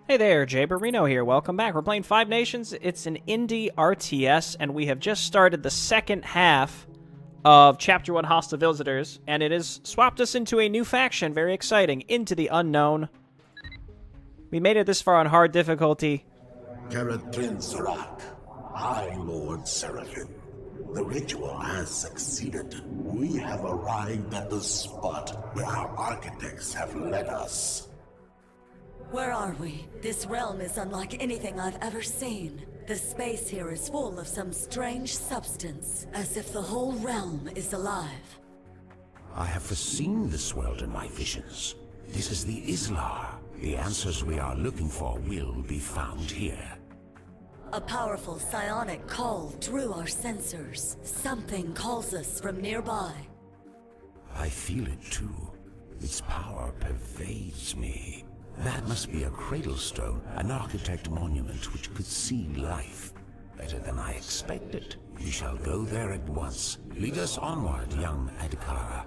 Hey there, Jay Barino here. Welcome back. We're playing Five Nations. It's an indie RTS, and we have just started the second half of Chapter 1 Hostile Visitors, and it has swapped us into a new faction. Very exciting. Into the Unknown. We made it this far on hard difficulty. Karatrin Sarak, I'm Lord Seraphim. The ritual has succeeded. We have arrived at the spot where our architects have led us. Where are we? This realm is unlike anything I've ever seen. The space here is full of some strange substance, as if the whole realm is alive. I have foreseen this world in my visions. This is the Islar. The answers we are looking for will be found here. A powerful psionic call drew our sensors. Something calls us from nearby. I feel it too. Its power pervades me. That must be a cradle stone, an architect monument which could see life. Better than I expected. We shall go there at once. Lead us onward, young Adhikara.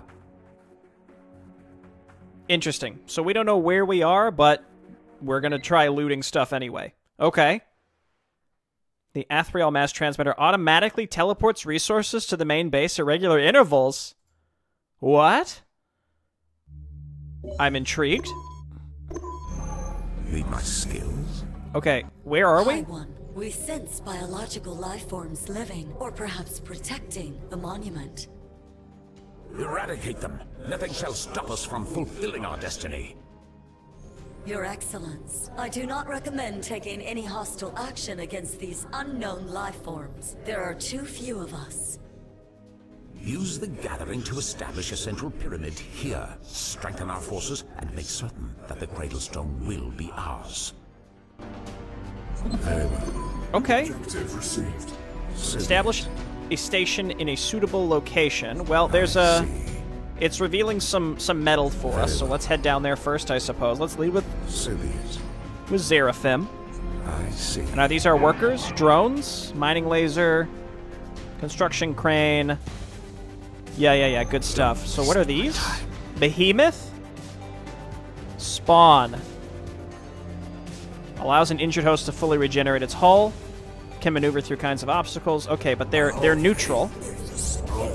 Interesting. So we don't know where we are, but we're going to try looting stuff anyway. Okay. The Athriel mass transmitter automatically teleports resources to the main base at regular intervals. What? I'm intrigued. Need my skills? Okay, where are we? High One. We sense biological life forms living, or perhaps protecting, the monument. Eradicate them. Nothing shall stop us from fulfilling our destiny. Your Excellence, I do not recommend taking any hostile action against these unknown life forms. There are too few of us. Use the gathering to establish a central pyramid here. Strengthen our forces and make certain that the cradle stone will be ours. Very well. Okay. Objective received. Establish a station in a suitable location. Well, there's a... It's revealing some metal for us, so let's head down there first, I suppose. Let's lead with So be it. Seraphim. I see. And are these our workers? Drones? Mining laser? Construction crane? Yeah, good stuff. So what are these? Behemoth? Spawn. Allows an injured host to fully regenerate its hull. Can maneuver through kinds of obstacles. Okay, but they're neutral.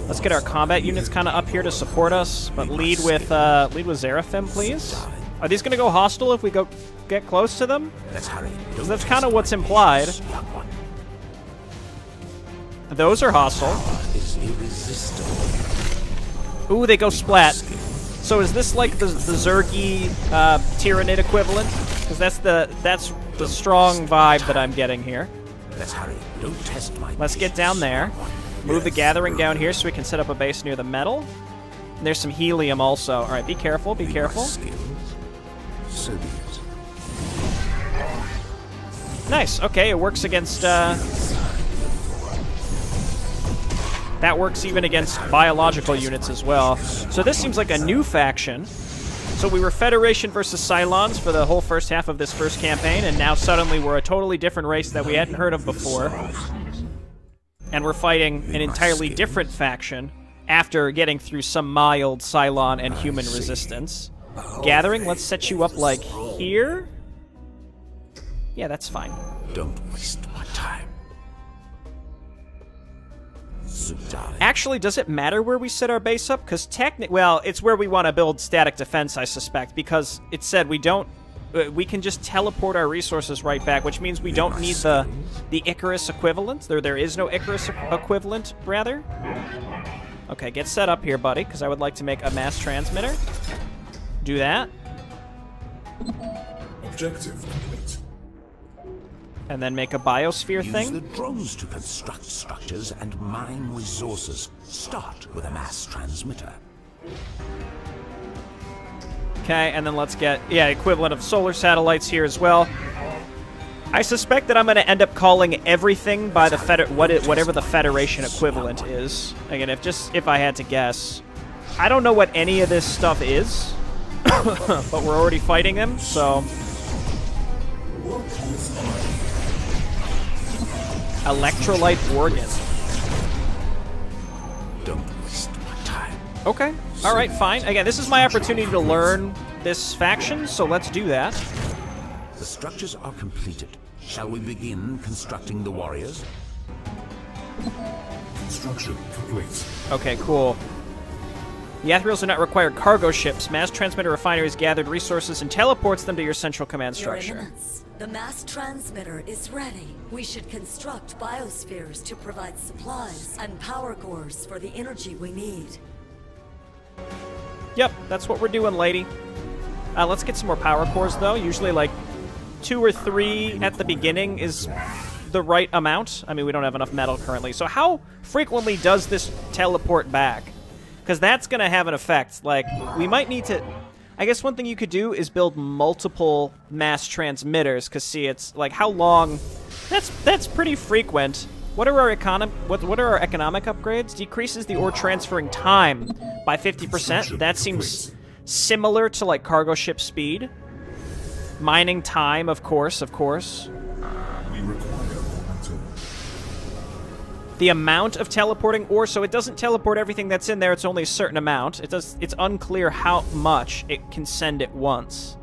Let's get our combat units kind of up here to support us, but lead with Seraphim, please. Are these going to go hostile if we get close to them? Let's hurry. Because that's kind of what's implied. Those are hostile. Is irresistible. Ooh, they go splat. So is this like the Zergy Tyrannid equivalent? Because that's the strong vibe that I'm getting here. Let's hurry. Don't test my Let's get down there. Move the gathering down here so we can set up a base near the metal. And there's some helium also. All right, be careful, be careful. So be it. Nice. Okay, it works against... That works even against biological units as well. So this seems like a new faction. So we were Federation versus Cylons for the whole first half of this first campaign, and now suddenly we're a totally different race that we hadn't heard of before. And we're fighting an entirely different faction after getting through some mild Cylon and human resistance. Gathering, let's set you up like here. Yeah, that's fine. Don't waste my time. Actually, does it matter where we set our base up? Because well, it's where we want to build static defense, I suspect, because it said we don't... we can just teleport our resources right back, which means we don't need the Icarus equivalent. There is no Icarus equivalent, rather. Okay, get set up here, buddy, because I would like to make a mass transmitter. Do that. Objective complete. And then make a biosphere Use thing. the drones to construct structures and mine resources. Start with a mass transmitter. Okay, and then let's get, equivalent of solar satellites here as well. I suspect that I'm going to end up calling everything by the whatever the Federation equivalent is. Again, if I had to guess. I don't know what any of this stuff is, but we're already fighting them, so... Electrolyte organ. Don't waste my time. Okay. Alright, fine. Again, this is my opportunity to learn this faction, so let's do that. The structures are completed. Shall we begin constructing the warriors? Construction complete. Okay, cool. The Atherials do not require cargo ships. Mass transmitter refineries gathered resources and teleports them to your central command Your structure. Eminence, the mass transmitter is ready. We should construct biospheres to provide supplies and power cores for the energy we need. Yep, that's what we're doing, lady. Let's get some more power cores, though. Usually, like, 2 or 3 at the beginning is the right amount. I mean, we don't have enough metal currently. So how frequently does this teleport back? Because that's going to have an effect. Like, we might need to... I guess one thing you could do is build multiple mass transmitters. Because, see, it's, like, how long... That's pretty frequent. What are our economic upgrades? Decreases the ore transferring time by 50%. That seems similar to, like, cargo ship speed. Mining time, of course. We require momentum. The amount of teleporting ore, so it doesn't teleport everything that's in there, it's only a certain amount. It's unclear how much it can send at once.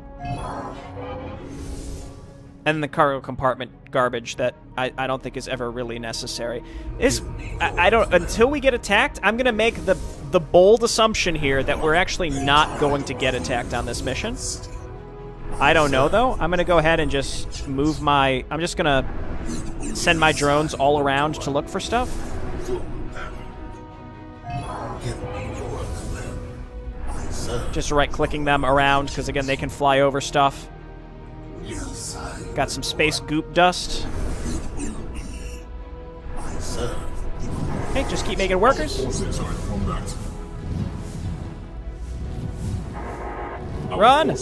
And the cargo compartment garbage that I don't think is ever really necessary. I don't, until we get attacked, I'm gonna make the bold assumption here that we're actually not going to get attacked on this mission. I don't know, though. I'm gonna go ahead and just move my... I'm just gonna send my drones all around to look for stuff. Just right-clicking them around, because, again, they can fly over stuff. Got some space goop dust. Hey, just keep making workers. Run!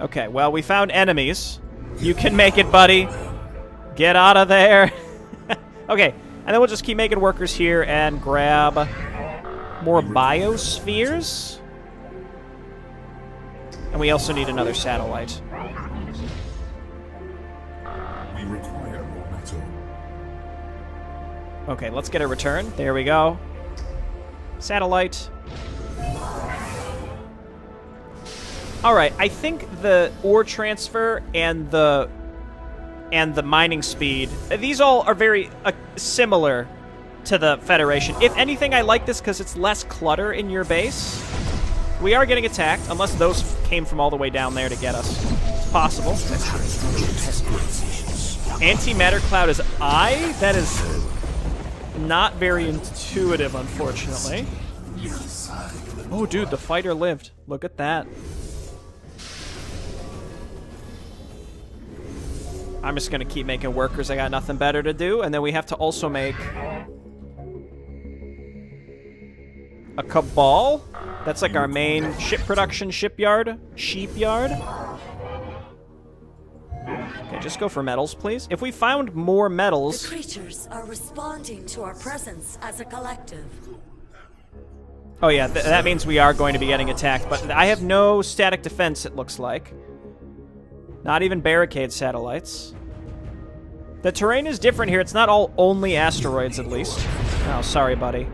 Okay, well, we found enemies. You can make it, buddy. Get out of there. Okay, and then we'll just keep making workers here and grab more biospheres. And we also need another satellite. We require more metal. Okay, let's get a return. There we go. Satellite. Alright, I think the ore transfer and the mining speed, these all are very similar to the Federation. If anything, I like this because it's less clutter in your base. We are getting attacked, unless those came from all the way down there to get us. It's possible. Antimatter cloud is I? That is not very intuitive, unfortunately. Oh, dude, the fighter lived. Look at that. I'm just going to keep making workers. I got nothing better to do. And then we have to also make a cabal. That's like our main ship production shipyard. Sheepyard. Okay, just go for metals, please. If we found more metals... The creatures are responding to our presence as a collective. Oh yeah, that means we are going to be getting attacked. But I have no static defense, it looks like. Not even barricade satellites. The terrain is different here. It's not all only asteroids, at least. Oh, sorry, buddy.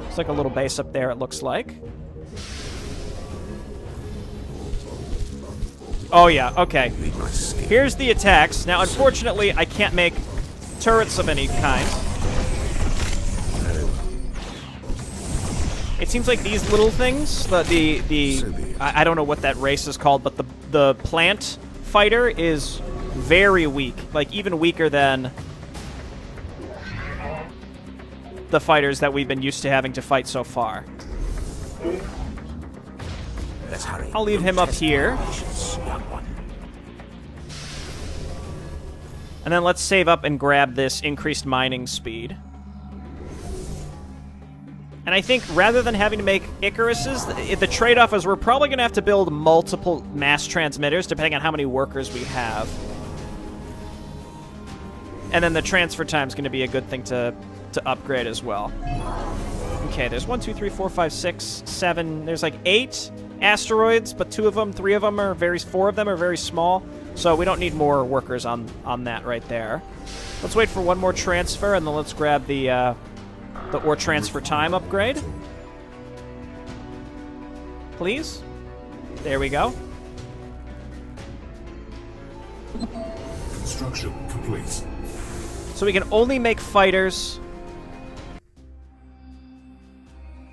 It's like a little base up there, it looks like. Oh, yeah, okay. Here's the attacks. Now, unfortunately, I can't make turrets of any kind. It seems like these little things, I don't know what that race is called, but the plant fighter is very weak. Like, even weaker than the fighters that we've been used to having to fight so far. Let's hurry. I'll leave him up here. And then let's save up and grab this increased mining speed. And I think rather than having to make Icaruses, the trade-off is we're probably going to have to build multiple mass transmitters, depending on how many workers we have. And then the transfer time is going to be a good thing to upgrade as well. Okay, there's 1, 2, 3, 4, 5, 6, 7. There's like 8 asteroids, but 3 of them are 4 of them are very small. So we don't need more workers on that right there. Let's wait for one more transfer, and then let's grab the ore transfer time upgrade. Please? There we go. Construction complete. So we can only make fighters.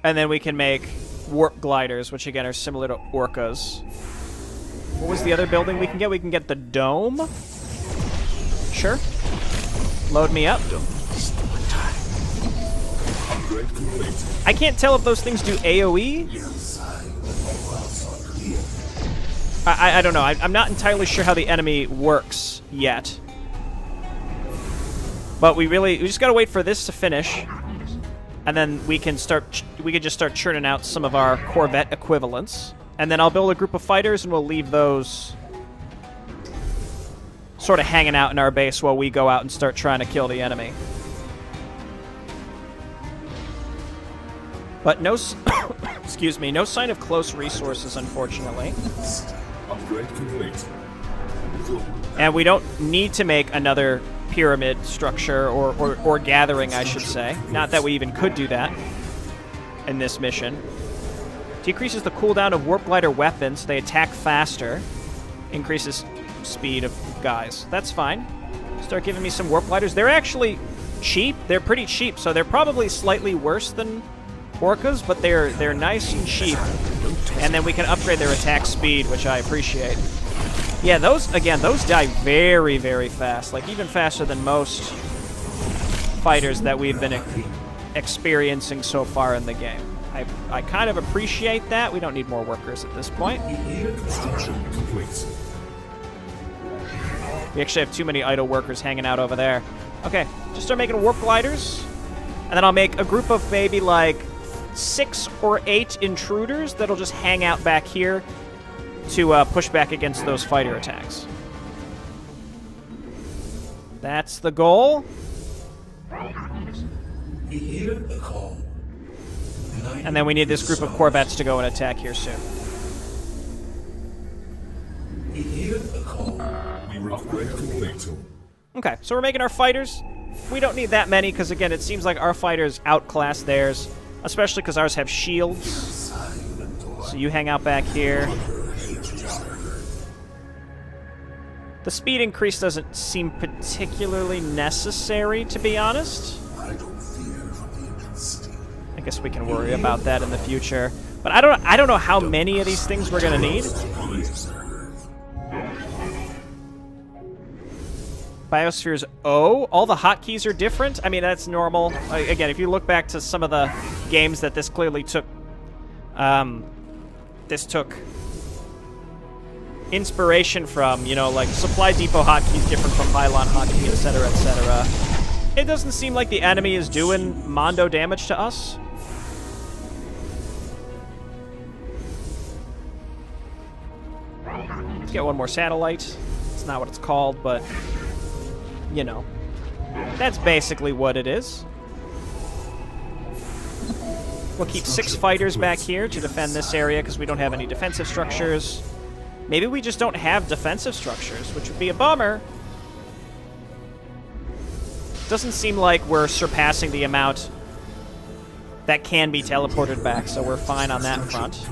And then we can make warp gliders, which again are similar to orcas. What was the other building we can get? We can get the dome. Sure. Load me up. Upgrade complete. I can't tell if those things do AoE. Yes, I don't know. I'm not entirely sure how the enemy works yet. But we just gotta wait for this to finish. And then we can just start churning out some of our Corvette equivalents. And then I'll build a group of fighters and we'll leave those sort of hanging out in our base while we go out and start trying to kill the enemy. But no, excuse me, no sign of close resources, unfortunately. upgrade complete. And we don't need to make another pyramid structure or gathering, I should say. Not that we even could do that in this mission. Decreases the cooldown of warp glider weapons, so they attack faster. Increases speed of guys. That's fine. Start giving me some warp gliders. They're actually cheap. They're pretty cheap, so they're probably slightly worse than orcas, but they're nice and cheap. And then we can upgrade their attack speed, which I appreciate. Yeah, those die very, very fast. Like, even faster than most fighters that we've been experiencing so far in the game. I kind of appreciate that. We don't need more workers at this point. Construction complete. We actually have too many idle workers hanging out over there. Okay, just start making warp gliders. And then I'll make a group of maybe like 6 or 8 intruders that'll just hang out back here to push back against those fighter attacks. That's the goal. And then we need this group of Corvettes to go and attack here soon. Okay, so we're making our fighters. We don't need that many because, again, it seems like our fighters outclass theirs, especially because ours have shields. So you hang out back here. The speed increase doesn't seem particularly necessary, to be honest. I guess we can worry about that in the future. But I don't know how many of these things we're gonna need. Biospheres O. All the hotkeys are different. I mean, that's normal. Again, if you look back to some of the games that this clearly took, this took inspiration from, you know, like Supply Depot hotkeys different from Pylon hotkey, etc., etc. It doesn't seem like the enemy is doing mondo damage to us. Let's get one more satellite. It's not what it's called, but, you know, that's basically what it is. We'll keep 6 fighters back here to defend this area because we don't have any defensive structures. Maybe we just don't have defensive structures, which would be a bummer. Doesn't seem like we're surpassing the amount that can be teleported back, so we're fine on that front.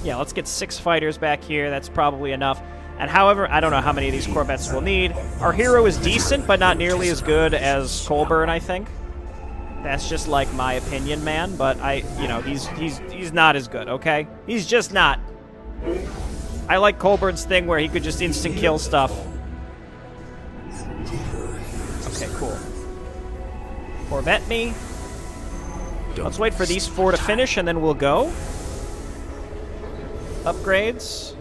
Yeah, let's get 6 fighters back here. That's probably enough. And however, I don't know how many of these Corvettes we'll need. Our hero is decent, but not nearly as good as Colburn, I think. That's just like my opinion, man. But you know, he's not as good. Okay, he's just not. I like Colburn's thing where he could just instant kill stuff. Okay, cool. Corvette me. Let's wait for these 4 to finish, and then we'll go. Upgrades.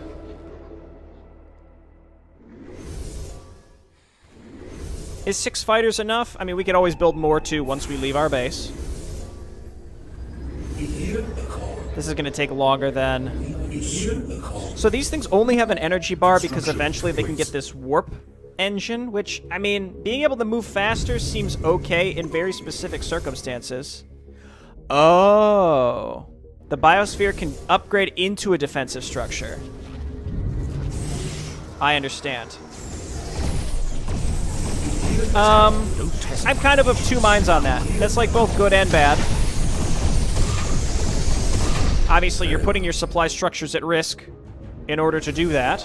Is 6 fighters enough? I mean, we could always build more, too, once we leave our base. This is going to take longer than... So these things only have an energy bar because eventually they can get this warp engine, which, I mean, being able to move faster seems okay in very specific circumstances. Oh. The biosphere can upgrade into a defensive structure. I understand. I'm kind of 2 minds on that. That's like both good and bad. Obviously, you're putting your supply structures at risk in order to do that.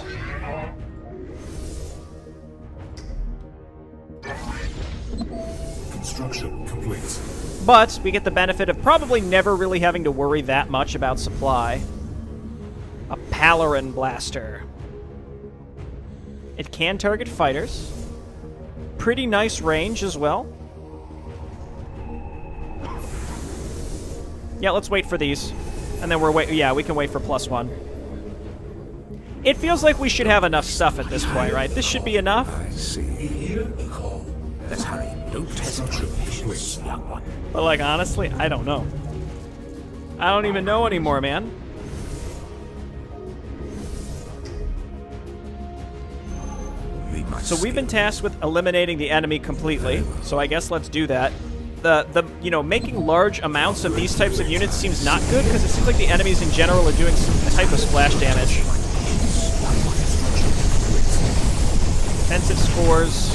Construction complete. But we get the benefit of probably never really having to worry that much about supply. A Palarin Blaster. It can target fighters. Pretty nice range as well. Yeah, let's wait for these. And then we can wait for +1. It feels like we should have enough stuff at this point, right? This should be enough. I see. Let's hurry. Don't test my patience, young one. But, like, honestly, I don't know. I don't even know anymore, man. So we've been tasked with eliminating the enemy completely, so I guess let's do that. You know, making large amounts of these types of units seems not good, because it seems like the enemies in general are doing some type of splash damage. Defensive scores.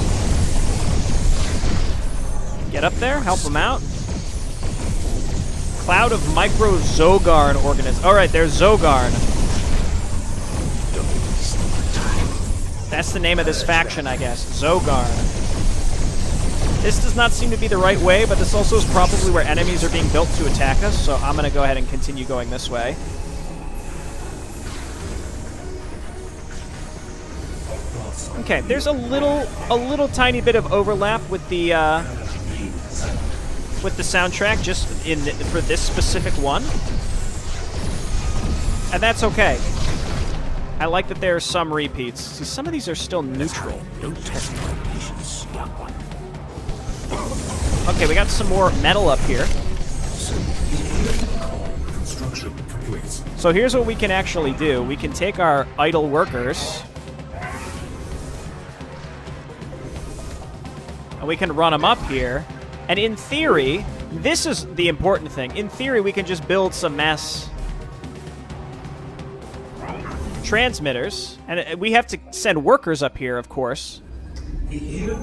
Get up there, help them out. Cloud of micro Zogarn organisms. Alright, there's Zogarn. That's the name of this faction, I guess. Zogarn. This does not seem to be the right way, but this also is probably where enemies are being built to attack us, so I'm going to go ahead and continue going this way. Okay, there's a little tiny bit of overlap with the soundtrack just for this specific one. And that's okay. I like that there are some repeats. See, some of these are still neutral. Don't test my patience, young one. Okay, we got some more metal up here. Construction complete. So here's what we can actually do. We can take our idle workers, and we can run them up here. And in theory, this is the important thing. In theory, we can just build some mass transmitters, and we have to send workers up here, of course.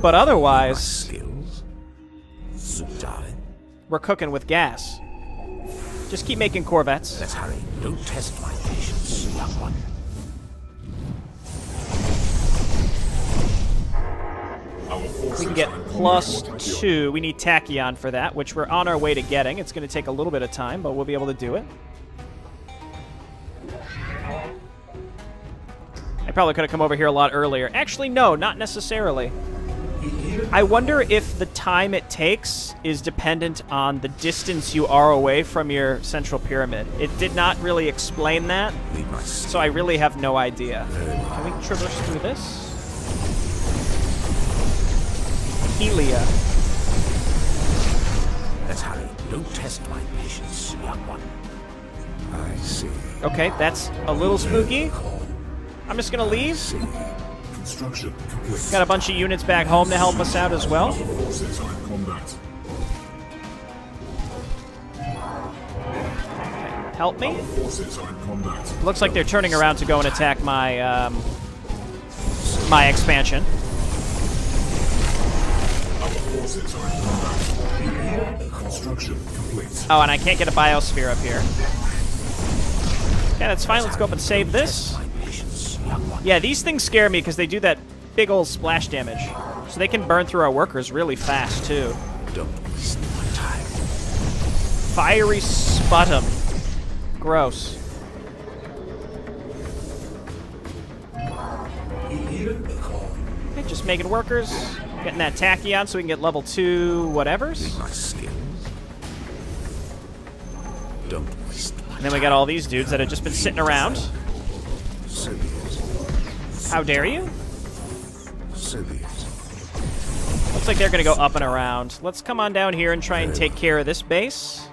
But otherwise, we're cooking with gas. Just keep making Corvettes. Let's hurry. Don't test my patience, young one. We can get +2. We need Tachyon for that, which we're on our way to getting. It's going to take a little bit of time, but we'll be able to do it. I probably could have come over here a lot earlier. Actually, no, not necessarily. I wonder if the time it takes is dependent on the distance you are away from your central pyramid. It did not really explain that, so I really have no idea. Can we traverse through this? Helia. Let's hurry. Don't test my patience, young one. I see. Okay, that's a little spooky. I'm just gonna leave. Construction complete. Got a bunch of units back home to help us out as well. Forces are in combat. Help me. Forces are in combat. Looks like they're turning around to go and attack my my expansion. Our forces are in combat. Construction complete. Oh, and I can't get a biosphere up here. Okay, that's fine. Let's go up and save this. Yeah, these things scare me because they do that big old splash damage. So they can burn through our workers really fast, too. Don't waste my time. Fiery Sputum. Gross. Okay, just making workers. Getting that Tachyon so we can get level 2 whatevers. My skills. Don't waste my And then we got all these dudes that have just been sitting around. How dare you? Looks like they're going to go up and around. Let's come on down here and try and take care of this base.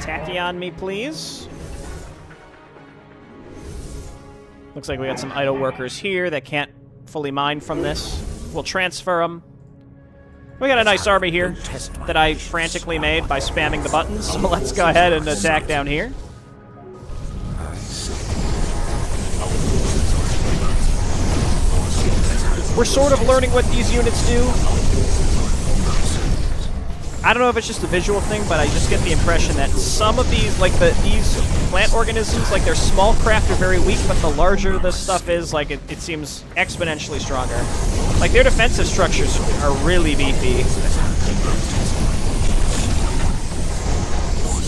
Tachyon me, please. Looks like we got some idle workers here that can't fully mine from this. We'll transfer them. We got a nice army here that I frantically made by spamming the buttons, so let's go ahead and attack down here. We're sort of learning what these units do. I don't know if it's just a visual thing, but I just get the impression that some of these, like these plant organisms, like their small craft are very weak, but the larger the stuff is, like it seems exponentially stronger. Like their defensive structures are really beefy.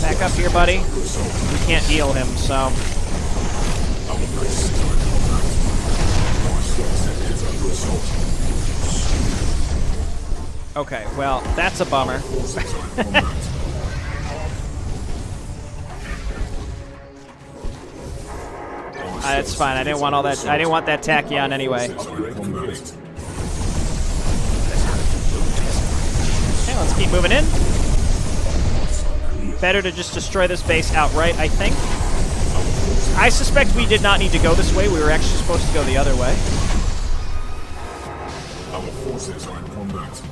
Back up here, buddy. We can't heal him, so. Okay, well, that's a bummer. It's fine. I didn't want all that. I didn't want that tachyon anyway. Okay, let's keep moving in. Better to just destroy this base outright, I think. I suspect we did not need to go this way. We were actually supposed to go the other way. Our forces are in combat.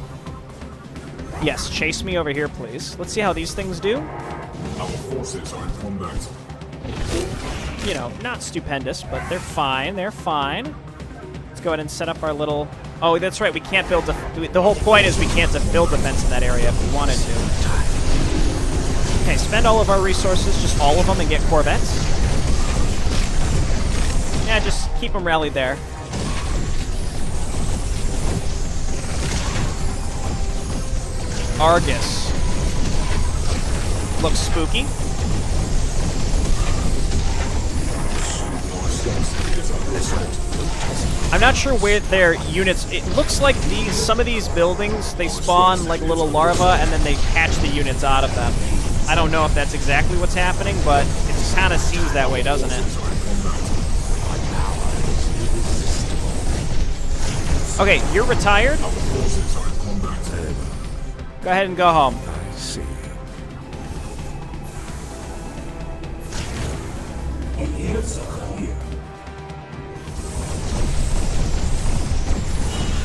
Yes, chase me over here, please. Let's see how these things do. Our forces are in combat. You know, not stupendous, but they're fine. They're fine. Let's go ahead and set up our little... Oh, that's right. We can't build... The whole point is we can't build defense in that area if we wanted to. Okay, spend all of our resources, just all of them, and get corvettes. Yeah, just keep them rallied there. Argus. Looks spooky. I'm not sure where their units... It looks like some of these buildings, they spawn like little larvae and then they hatch the units out of them. I don't know if that's exactly what's happening, but it kind of seems that way, doesn't it? Okay, you're retired. Go ahead and go home.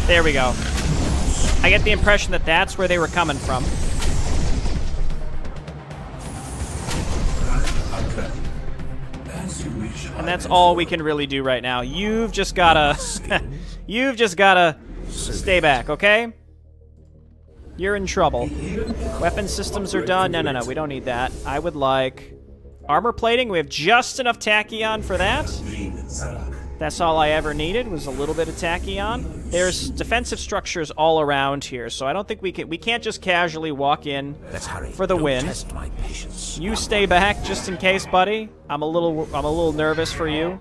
There we go. I get the impression that that's where they were coming from. And that's all we can really do right now. You've just gotta... You've just gotta stay back, okay? You're in trouble. Weapon systems are done. No, no, no, we don't need that. I would like... Armor plating. We have just enough tachyon for that. That's all I ever needed, was a little bit of tachyon. There's defensive structures all around here, so I don't think we can't just casually walk in for the win. You stay back just in case, buddy. I'm a little nervous for you.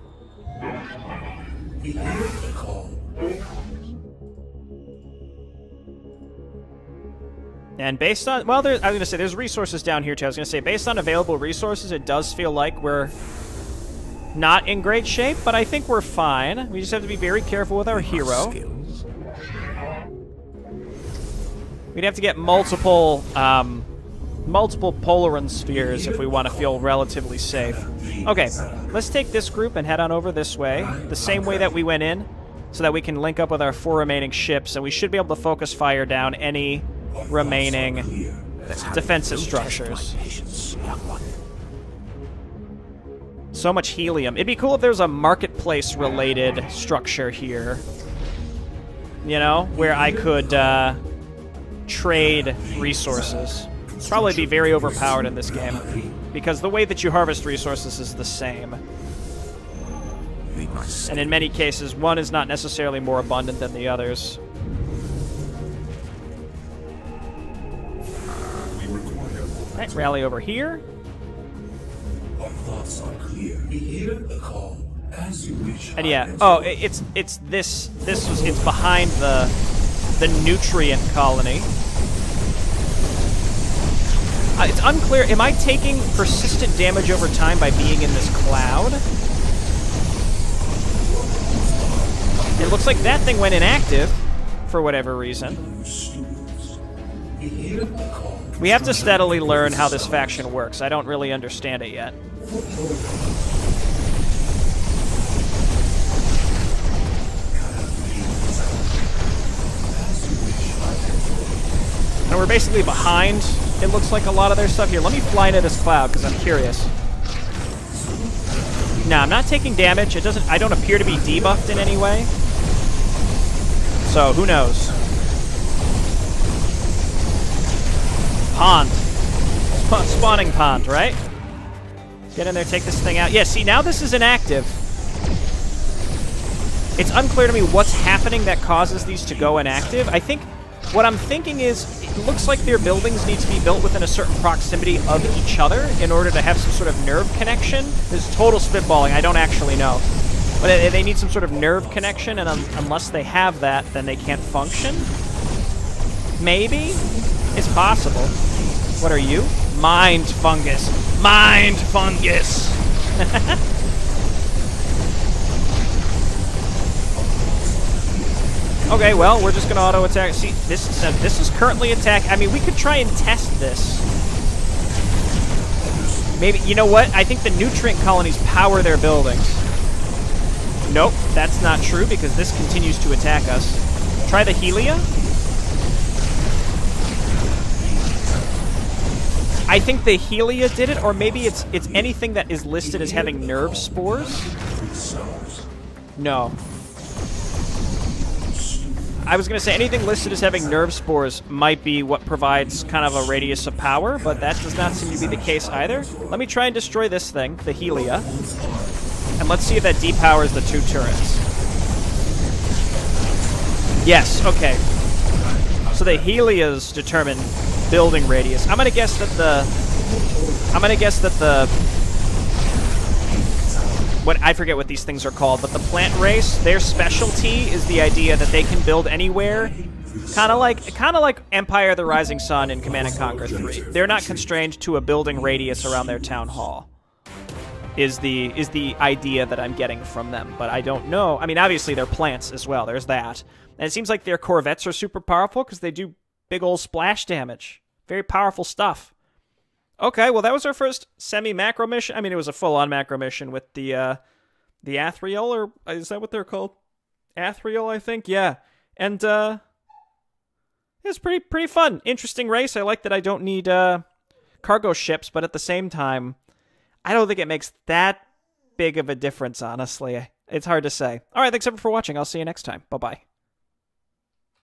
And based on, well, I was going to say, there's resources down here, too. I was going to say, based on available resources, it does feel like we're not in great shape, but I think we're fine. We just have to be very careful with our hero. We'd have to get multiple Polaron spheres if we want to feel relatively safe. Okay, let's take this group and head on over this way, the same way that we went in, so that we can link up with our 4 remaining ships, and we should be able to focus fire down any remaining defensive structures. So much helium. It'd be cool if there was a marketplace-related structure here. You know, where I could trade resources. Probably be very overpowered in this game, because the way that you harvest resources is the same. And in many cases, one is not necessarily more abundant than the others. Alright, rally over here. And yeah, oh, it's behind the nutrient colony. It's unclear. Am I taking persistent damage over time by being in this cloud? It looks like that thing went inactive for whatever reason. We have to steadily learn how this faction works. I don't really understand it yet. And we're basically behind, it looks like, a lot of their stuff here. Let me fly into this cloud, because I'm curious. Nah, I'm not taking damage. I don't appear to be debuffed in any way. So, who knows? pond. Spawning pond, right? Get in there, take this thing out. Yeah, see, now this is inactive. It's unclear to me what's happening that causes these to go inactive. I think what I'm thinking is it looks like their buildings need to be built within a certain proximity of each other in order to have some sort of nerve connection. This is total spitballing. I don't actually know. But they need some sort of nerve connection, and unless they have that, then they can't function. Maybe? It's possible. What are you? Mind fungus. Mind fungus! Okay, well, we're just gonna auto-attack. See, this is currently attack. I mean, we could try and test this. Maybe, you know what? I think the nutrient colonies power their buildings. Nope, that's not true because this continues to attack us. Try the Helia. I think the Helia did it, or maybe it's anything that is listed as having nerve spores. No. I was going to say anything listed as having nerve spores might be what provides kind of a radius of power, but that does not seem to be the case either. Let me try and destroy this thing, the Helia, and let's see if that depowers the 2 turrets. Yes, okay. So the Helias determine building radius. I'm going to guess that the what I forget what these things are called, but the plant race, their specialty is the idea that they can build anywhere, kind of like Empire: The Rising Sun in Command & Conquer 3. They're not constrained to a building radius around their town hall. Is the idea that I'm getting from them, but I don't know. I mean, obviously they're plants as well. There's that, and it seems like their corvettes are super powerful because they do big old splash damage. Very powerful stuff. Okay, well, that was our first semi-macro mission. I mean, it was a full-on macro mission with the Athriel, or is that what they're called? Athriel, I think? Yeah. And, it's pretty fun. Interesting race. I like that I don't need, cargo ships, but at the same time, I don't think it makes that big of a difference, honestly. It's hard to say. All right, thanks everyone for watching. I'll see you next time. Bye-bye.